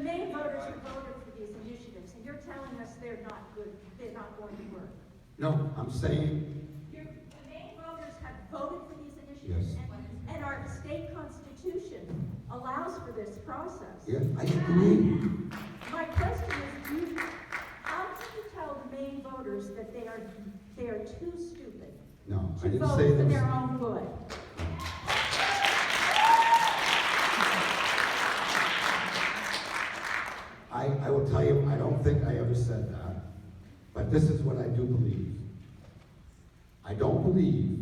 Maine voters who voted for these initiatives, and you're telling us they're not good, they're not going to work. No, I'm saying, The Maine voters have voted for these initiatives, Yes. and our state constitution allows for this process. yeah, I agree. My question is, how can you tell the Maine voters that they are too stupid No, I to didn't vote say for that. their own good? I will tell you, I don't think I ever said that, but this is what I do believe. I don't believe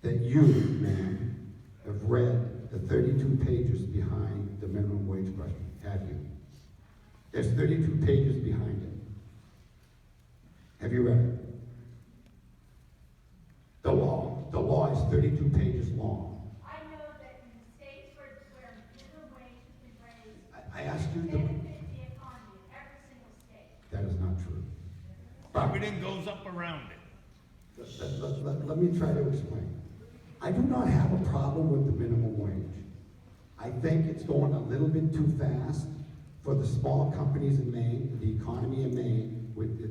that you, man, have read the 32 pages behind the minimum wage question, have you? There's 32 pages behind it. Have you read it? The law is 32 pages long. I know that in the states where minimum wage has been raised, I asked you it the, benefits the economy in every single state. that is not true. But Everything goes up around it. let me try to explain. I do not have a problem with the minimum wage. I think it's going a little bit too fast for the small companies in Maine, the economy in Maine, with the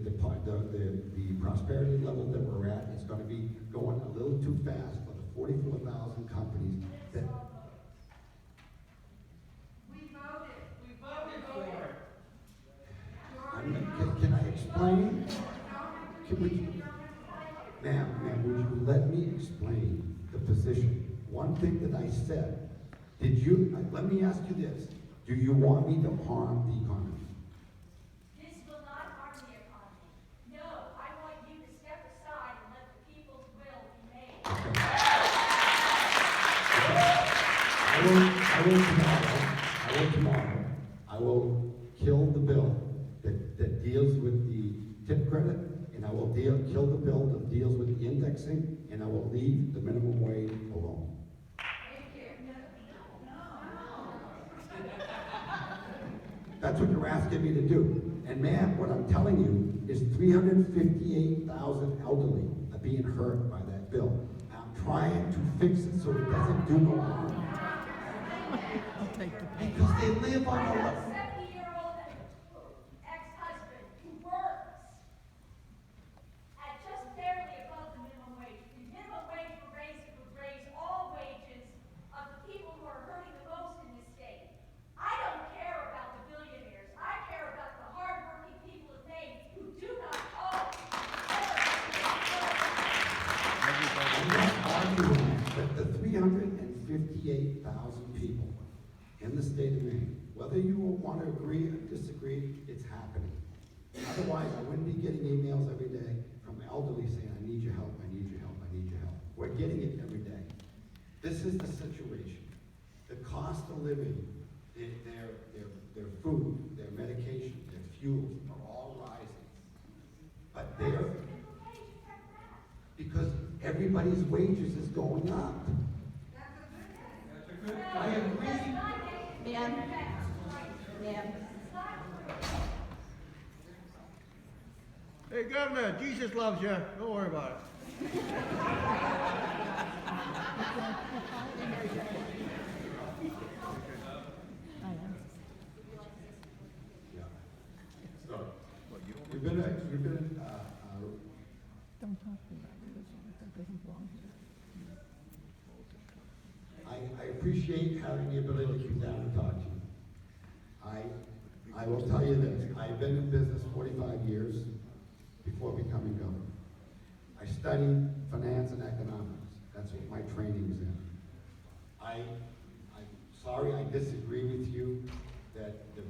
prosperity level that we're at. It's going to be going a little too fast for the 44,000 companies that. We voted for it. Can I explain? Ma'am, would you let me explain the position? One thing that I said, let me ask you this. Do you want me to harm the economy? This will not harm the economy. No, I want you to step aside and let the people's will be made. I will kill the bill that deals with the tip credit, and I will kill the bill that deals with the indexing, and I will leave the minimum wage alone. That's what you're asking me to do. And ma'am, what I'm telling you is 358,000 elderly are being hurt by that bill. I'm trying to fix it so it doesn't do no harm. Because they live on I a have level. a 70-year-old ex-husband who works at just barely above the minimum wage. The minimum wage would raise all wages of the people who are hurting the most in this state. I don't care about the billionaires. I care about the hardworking people of Maine who do not owe. I'm not arguing that the 358,000 people in the state of Maine, whether you want to agree or disagree, it's happening. Otherwise, I wouldn't be getting emails every day from elderly saying, I need your help, I need your help, I need your help. We're getting it every day. This is the situation. The cost of living, their food, their medication, their fuels are all rising. But because everybody's wages is going up. I agree. Ma'am. Hey, Governor, Jesus loves you. Don't worry about it. Yeah. So, you've been Don't talk to me about religion. That doesn't belong here. I appreciate having the ability to come down and talk to you. I will tell you this, I've been in business 45 years before becoming governor. I studied finance and economics. That's what my training is in. I'm sorry I disagree with you that the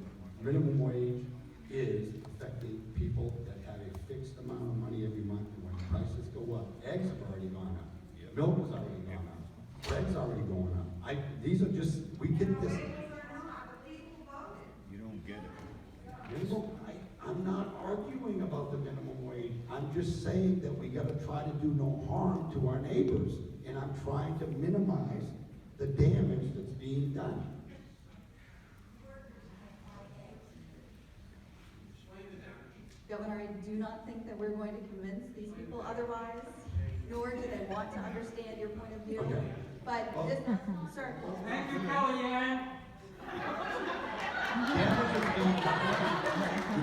minimum wage is affecting people that have a fixed amount of money every month, and when prices go up, eggs have already gone up, milk has already gone up, bread's already going up. These are just, we get this. You don't get it. I'm not arguing about the minimum wage. I'm just saying that we gotta try to do no harm to our neighbors. And I'm trying to minimize the damage that's being done. Governor, I do not think that we're going to convince these people otherwise, nor do they want to understand your point of view. Okay. But this, sir. Thank you, Kellyanne. You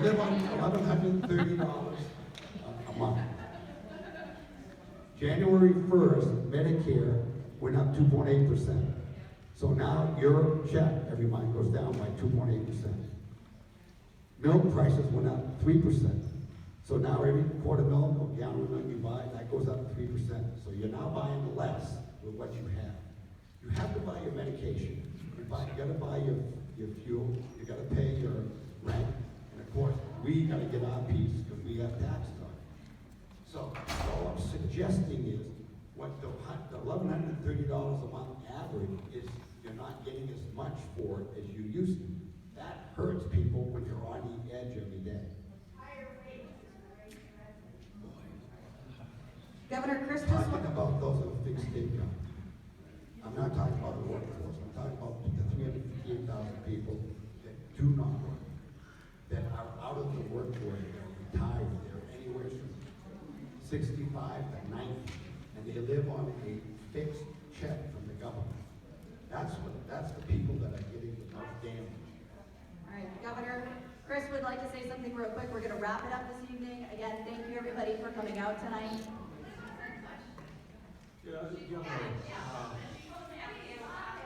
live on $1,130 a month. January 1st, Medicare went up 2.8%. So now your check every month goes down by 2.8%. Milk prices went up 3%. So now every quart of milk or gallon of milk you buy, that goes up 3%. So you're now buying less with what you have. You have to buy your medication. You gotta buy your fuel. You gotta pay your rent. And of course, we gotta get our piece because we have taxes on it. So all I'm suggesting is what the $1,130 a month average is, you're not getting as much for it as you used to. That hurts people when you're on the edge every day. Governor Chris just Talking about those of fixed income. I'm not talking about the workforce. I'm talking about the 358,000 people that do not work, that are out of the workforce, they're retired, they're anywhere from 65 to 90, and they live on a fixed check from the government. That's the people that are getting the most damage. All right, Governor, Chris would like to say something real quick. We're going to wrap it up this evening. Again, thank you everybody for coming out tonight. Yeah,